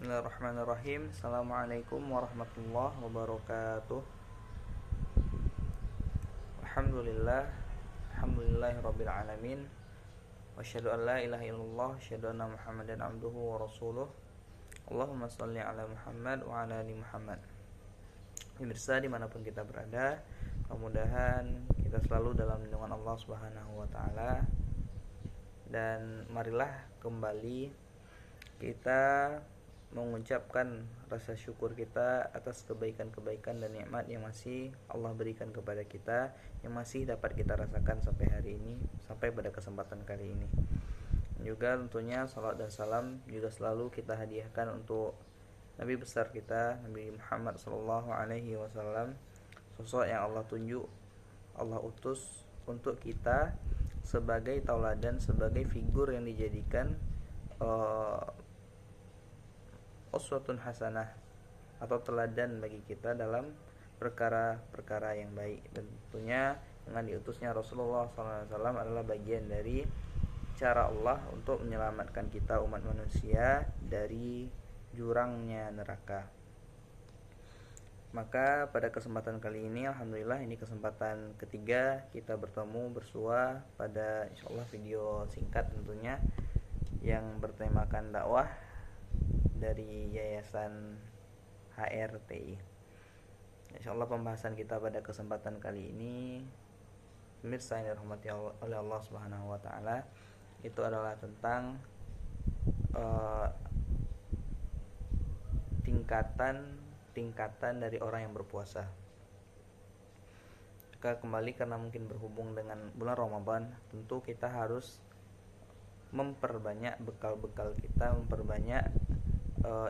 Bismillahirrahmanirrahim. Assalamualaikum warahmatullahi wabarakatuh. Alhamdulillah. Alhamdulillahirabbil alamin. Wasyhadu an la ilaha illallah, wasyhadu anna Muhammadan abduhu wa rasuluh. Allahumma shalli ala Muhammad wa ala ali Muhammad. Pemirsa dimanapun kita berada, mudah-mudahan kita selalu dalam lindungan Allah Subhanahu wa taala. Dan marilah kembali kita mengucapkan rasa syukur kita atas kebaikan-kebaikan dan nikmat yang masih Allah berikan kepada kita, yang masih dapat kita rasakan sampai hari ini, sampai pada kesempatan kali ini. Juga tentunya salat dan salam juga selalu kita hadiahkan untuk Nabi besar kita, Nabi Muhammad SAW, sosok yang Allah tunjuk, Allah utus untuk kita sebagai tauladan, sebagai figur yang dijadikan uswatun hasanah atau teladan bagi kita dalam perkara-perkara yang baik. Dan tentunya dengan diutusnya Rasulullah SAW adalah bagian dari cara Allah untuk menyelamatkan kita umat manusia dari jurangnya neraka. Maka pada kesempatan kali ini, alhamdulillah, ini kesempatan ketiga kita bertemu bersua pada insyaallah video singkat tentunya yang bertemakan dakwah dari Yayasan HRTI. Insyaallah pembahasan kita pada kesempatan kali ini, pemirsa yang dirahmati oleh Allah Subhanahu wa taala, itu adalah tentang tingkatan dari orang yang berpuasa. Maka kembali karena mungkin berhubung dengan bulan Ramadan, tentu kita harus memperbanyak bekal-bekal kita, memperbanyak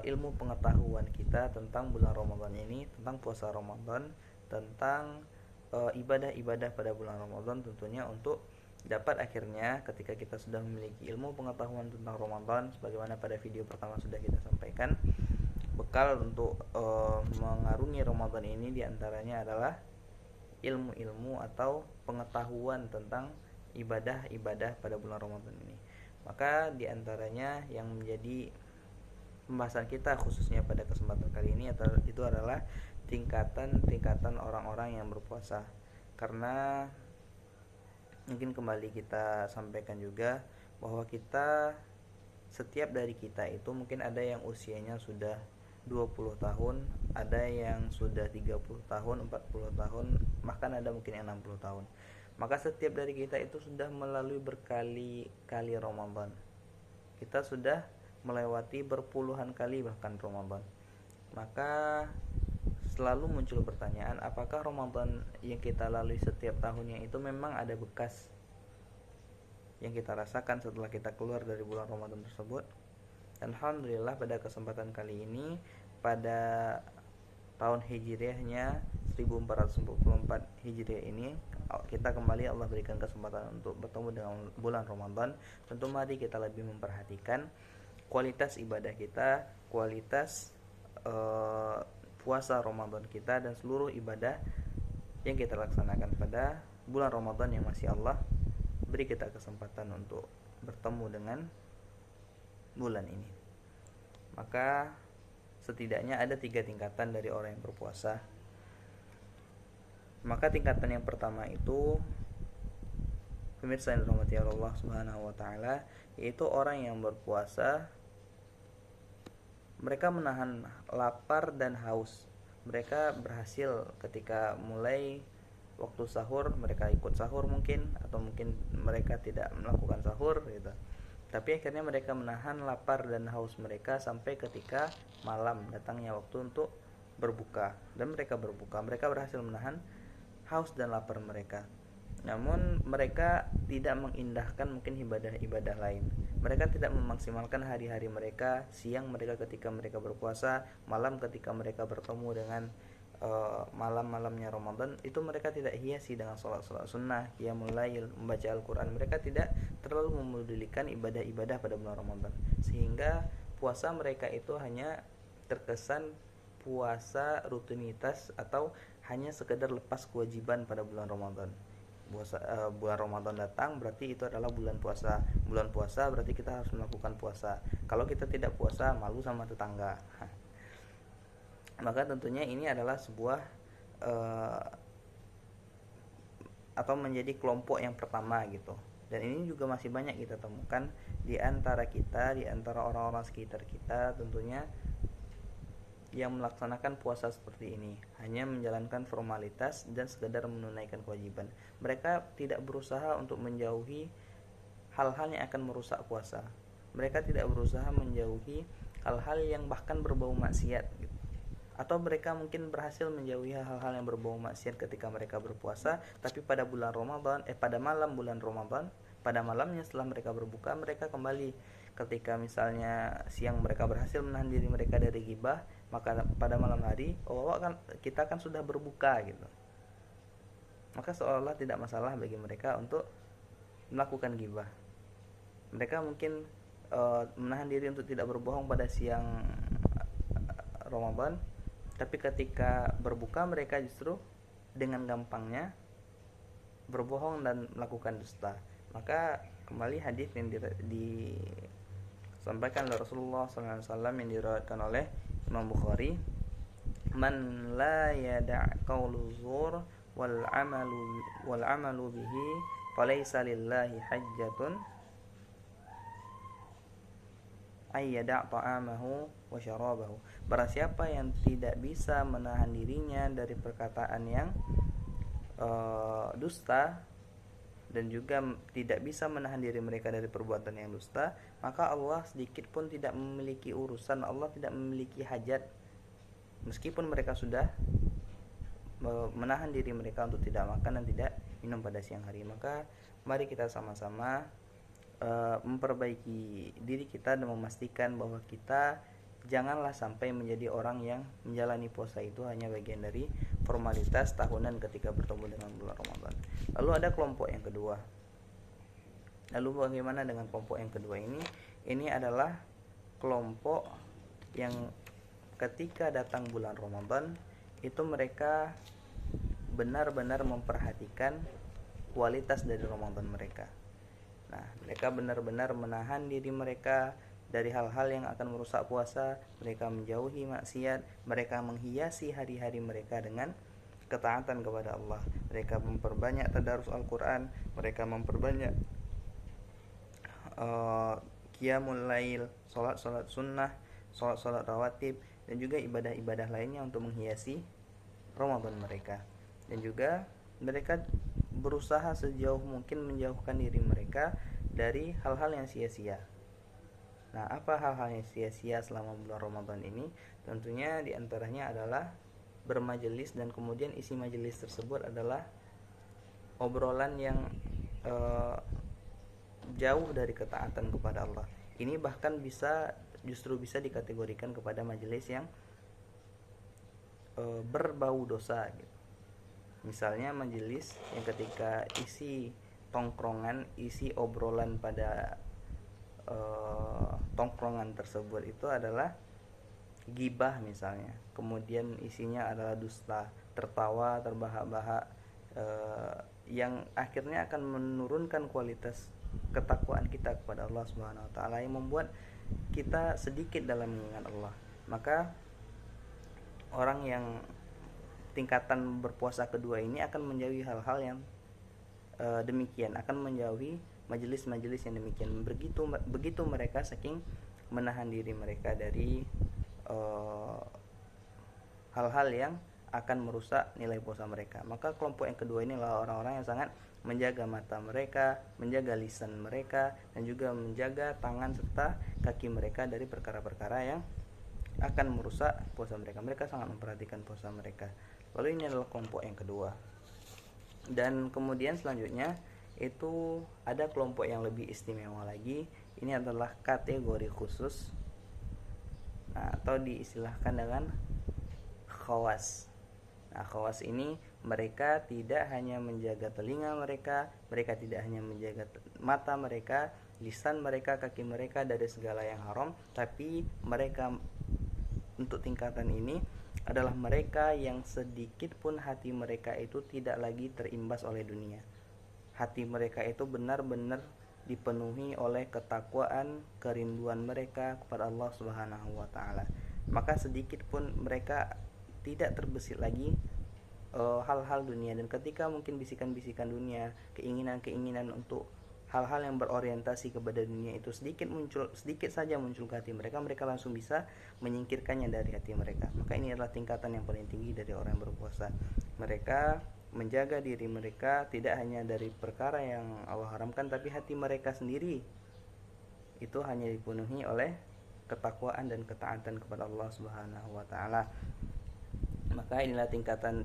ilmu pengetahuan kita tentang bulan Ramadan ini, tentang puasa Ramadan, tentang ibadah-ibadah pada bulan Ramadan, tentunya untuk dapat akhirnya ketika kita sudah memiliki ilmu pengetahuan tentang Ramadan, sebagaimana pada video pertama sudah kita sampaikan, bekal untuk mengarungi Ramadan ini diantaranya adalah ilmu-ilmu atau pengetahuan tentang ibadah-ibadah pada bulan Ramadan ini. Maka diantaranya yang menjadi pembahasan kita khususnya pada kesempatan kali ini itu adalah tingkatan orang-orang yang berpuasa. Karena mungkin kembali kita sampaikan juga bahwa kita, setiap dari kita itu mungkin ada yang usianya sudah 20 tahun, ada yang sudah 30 tahun, 40 tahun, bahkan ada mungkin yang 60 tahun. Maka setiap dari kita itu sudah melalui berkali-kali Ramadan. Kita sudah melewati berpuluhan kali bahkan Ramadan. Maka selalu muncul pertanyaan, apakah Ramadan yang kita lalui setiap tahunnya itu memang ada bekas yang kita rasakan setelah kita keluar dari bulan Ramadan tersebut? Dan alhamdulillah pada kesempatan kali ini, pada tahun Hijriahnya 1444 Hijriah ini, kita kembali Allah berikan kesempatan untuk bertemu dengan bulan Ramadan. Tentu mari kita lebih memperhatikan kualitas ibadah kita, kualitas puasa Ramadan kita, dan seluruh ibadah yang kita laksanakan pada bulan Ramadan yang masih Allah beri kita kesempatan untuk bertemu dengan bulan ini. Maka setidaknya ada 3 tingkatan dari orang yang berpuasa. Maka tingkatan yang pertama itu, pemirsa yang dirahmati Allah Subhanahu wa taala, yaitu orang yang berpuasa mereka menahan lapar dan haus. Mereka berhasil ketika mulai waktu sahur, mereka ikut sahur mungkin, atau mungkin mereka tidak melakukan sahur gitu. Tapi akhirnya mereka menahan lapar dan haus mereka sampai ketika malam datangnya waktu untuk berbuka, dan mereka berbuka. Mereka berhasil menahan haus dan lapar mereka. Namun mereka tidak mengindahkan mungkin ibadah-ibadah lain. Mereka tidak memaksimalkan hari-hari mereka, siang mereka ketika mereka berpuasa, malam ketika mereka bertemu dengan malam-malamnya Ramadan, itu mereka tidak hiasi dengan salat-salat sunnah, qiyamul lail, membaca Al-Quran. Mereka tidak terlalu memedulikan ibadah-ibadah pada bulan Ramadan, sehingga puasa mereka itu hanya terkesan puasa rutinitas atau hanya sekedar lepas kewajiban pada bulan Ramadan. bulan Ramadan datang berarti itu adalah bulan puasa. Bulan puasa berarti kita harus melakukan puasa. Kalau kita tidak puasa, malu sama tetangga. Maka tentunya ini adalah sebuah atau menjadi kelompok yang pertama gitu. Dan ini juga masih banyak kita temukan di antara kita, di antara orang-orang sekitar kita tentunya, yang melaksanakan puasa seperti ini, hanya menjalankan formalitas dan sekedar menunaikan kewajiban. Mereka tidak berusaha untuk menjauhi hal-hal yang akan merusak puasa. Mereka tidak berusaha menjauhi hal-hal yang bahkan berbau maksiat gitu. Atau mereka mungkin berhasil menjauhi hal-hal yang berbau maksiat ketika mereka berpuasa, tapi pada bulan Ramadan, pada malam bulan Ramadan, pada malamnya setelah mereka berbuka, mereka kembali. Ketika misalnya siang mereka berhasil menahan diri mereka dari ghibah, maka pada malam hari kita kan sudah berbuka gitu. Maka seolah-olah tidak masalah bagi mereka untuk melakukan ghibah. Mereka mungkin menahan diri untuk tidak berbohong pada siang Ramadan, tapi ketika berbuka mereka justru dengan gampangnya berbohong dan melakukan dusta. Maka kembali hadis yang disampaikan oleh Rasulullah SAW yang diriwayatkan oleh Imam Bukhari, man la yada' qaulu zur wal amalu bihi falaysa lillahi hajjatun ayyada' ta'amahu wa syarabahu. Barang siapa yang tidak bisa menahan dirinya dari perkataan yang dusta, dan juga tidak bisa menahan diri mereka dari perbuatan yang dusta, maka Allah sedikit pun tidak memiliki urusan, Allah tidak memiliki hajat, meskipun mereka sudah menahan diri mereka untuk tidak makan dan tidak minum pada siang hari. Maka mari kita sama-sama memperbaiki diri kita dan memastikan bahwa kita janganlah sampai menjadi orang yang menjalani puasa itu hanya bagian dari formalitas tahunan ketika bertemu dengan bulan Ramadan. Lalu ada kelompok yang kedua. Lalu bagaimana dengan kelompok yang kedua ini? Ini adalah kelompok yang ketika datang bulan Ramadan itu mereka benar-benar memperhatikan kualitas dari Ramadan mereka. Nah, mereka benar-benar menahan diri mereka dari hal-hal yang akan merusak puasa. Mereka menjauhi maksiat, mereka menghiasi hari-hari mereka dengan ketaatan kepada Allah. Mereka memperbanyak tadarus Al-Quran, mereka memperbanyak qiyamul lail, salat-salat sunnah, salat-salat rawatib, dan juga ibadah-ibadah lainnya untuk menghiasi Ramadan mereka. Dan juga mereka berusaha sejauh mungkin menjauhkan diri mereka dari hal-hal yang sia-sia. Nah, apa hal-hal yang sia-sia selama bulan Ramadan ini? Tentunya diantaranya adalah bermajelis, dan kemudian isi majelis tersebut adalah obrolan yang jauh dari ketaatan kepada Allah. Ini bahkan justru bisa dikategorikan kepada majelis yang berbau dosa gitu. Misalnya majelis yang ketika isi tongkrongan, isi obrolan pada tongkrongan tersebut itu adalah gibah misalnya, kemudian isinya adalah dusta, tertawa, terbahak-bahak, yang akhirnya akan menurunkan kualitas ketakwaan kita kepada Allah Subhanahu wa taala, yang membuat kita sedikit dalam mengingat Allah. Maka orang yang tingkatan berpuasa kedua ini akan menjauhi hal-hal yang demikian, akan menjauhi majelis-majelis yang demikian. Begitu mereka saking menahan diri mereka dari hal-hal yang akan merusak nilai puasa mereka. Maka kelompok yang kedua ini adalah orang-orang yang sangat menjaga mata mereka, menjaga lisan mereka, dan juga menjaga tangan serta kaki mereka dari perkara-perkara yang akan merusak puasa mereka. Mereka sangat memperhatikan puasa mereka. Lalu ini adalah kelompok yang kedua. Dan kemudian selanjutnya itu ada kelompok yang lebih istimewa lagi. Ini adalah kategori khusus, atau diistilahkan dengan khawas. Nah, khawas ini mereka tidak hanya menjaga telinga mereka, mereka tidak hanya menjaga mata mereka, lisan mereka, kaki mereka dari segala yang haram, tapi mereka untuk tingkatan ini adalah mereka yang sedikit pun hati mereka itu tidak lagi terimbas oleh dunia. hati mereka itu benar-benar dipenuhi oleh ketakwaan, kerinduan mereka kepada Allah Subhanahu wa taala. Maka sedikit pun mereka tidak terbesit lagi hal-hal dunia, dan ketika mungkin bisikan-bisikan dunia, keinginan-keinginan untuk hal-hal yang berorientasi kepada dunia itu sedikit saja muncul ke hati mereka, mereka langsung bisa menyingkirkannya dari hati mereka. Maka ini adalah tingkatan yang paling tinggi dari orang yang berpuasa. Mereka menjaga diri mereka tidak hanya dari perkara yang Allah haramkan, tapi hati mereka sendiri itu hanya dipenuhi oleh ketakwaan dan ketaatan kepada Allah Subhanahu wa taala. Maka inilah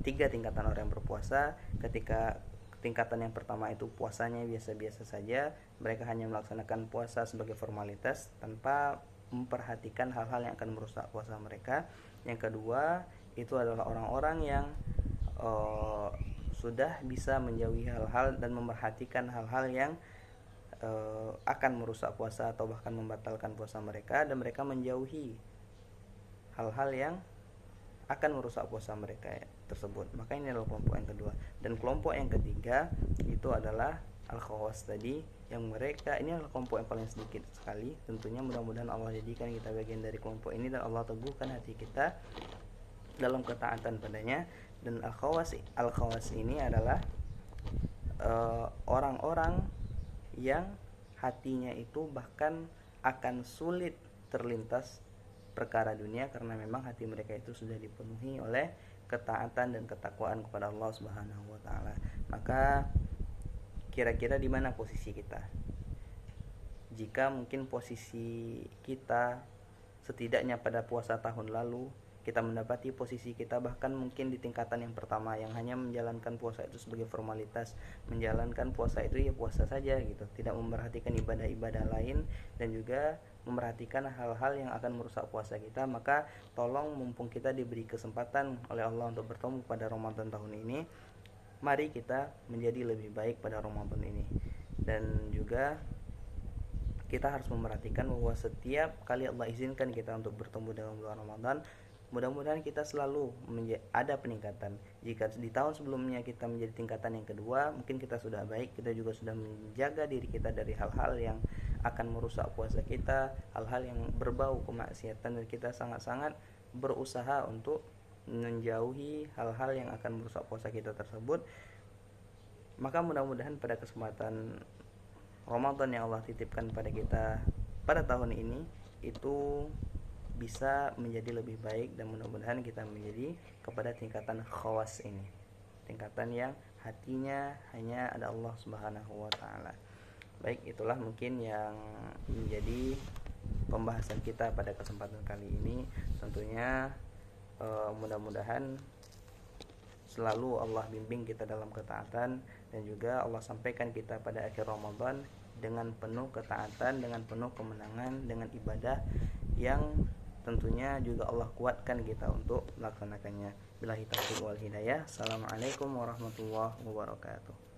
tiga tingkatan orang yang berpuasa. Ketika tingkatan yang pertama itu puasanya biasa-biasa saja, mereka hanya melaksanakan puasa sebagai formalitas tanpa memperhatikan hal-hal yang akan merusak puasa mereka. Yang kedua itu adalah orang-orang yang sudah bisa menjauhi hal-hal dan memerhatikan hal-hal yang akan merusak puasa atau bahkan membatalkan puasa mereka, dan mereka menjauhi hal-hal yang akan merusak puasa mereka tersebut. Maka ini adalah kelompok yang kedua. Dan kelompok yang ketiga itu adalah al-khawas tadi, yang mereka ini adalah kelompok yang paling sedikit sekali. Tentunya mudah-mudahan Allah jadikan kita bagian dari kelompok ini dan Allah teguhkan hati kita dalam ketaatan padanya. Dan al-khawas ini adalah orang-orang yang hatinya itu bahkan akan sulit terlintas perkara dunia, karena memang hati mereka itu sudah dipenuhi oleh ketaatan dan ketakwaan kepada Allah Subhanahu wa taala. Maka kira-kira di mana posisi kita? Jika mungkin posisi kita setidaknya pada puasa tahun lalu kita mendapati posisi kita bahkan mungkin di tingkatan yang pertama, yang hanya menjalankan puasa itu sebagai formalitas, menjalankan puasa itu ya puasa saja gitu, tidak memperhatikan ibadah-ibadah lain dan juga memperhatikan hal-hal yang akan merusak puasa kita. Maka tolong, mumpung kita diberi kesempatan oleh Allah untuk bertemu pada Ramadan tahun ini, mari kita menjadi lebih baik pada Ramadan ini. Dan juga kita harus memperhatikan bahwa setiap kali Allah izinkan kita untuk bertemu dalam bulan Ramadan, mudah-mudahan kita selalu ada peningkatan. Jika di tahun sebelumnya kita menjadi tingkatan yang kedua, mungkin kita sudah baik, kita juga sudah menjaga diri kita dari hal-hal yang akan merusak puasa kita, hal-hal yang berbau kemaksiatan, dan kita sangat-sangat berusaha untuk menjauhi hal-hal yang akan merusak puasa kita tersebut. Maka mudah-mudahan pada kesempatan Ramadan yang Allah titipkan pada kita pada tahun ini itu bisa menjadi lebih baik, dan mudah-mudahan kita menjadi kepada tingkatan khawas ini, tingkatan yang hatinya hanya ada Allah Subhanahu wa taala. Baik, itulah mungkin yang menjadi pembahasan kita pada kesempatan kali ini. Tentunya mudah-mudahan selalu Allah bimbing kita dalam ketaatan, dan juga Allah sampaikan kita pada akhir Ramadan dengan penuh ketaatan, dengan penuh kemenangan, dengan ibadah yang tentunya juga Allah kuatkan kita untuk melaksanakannya. Billahi taufiq wal hidayah. Assalamualaikum warahmatullahi wabarakatuh.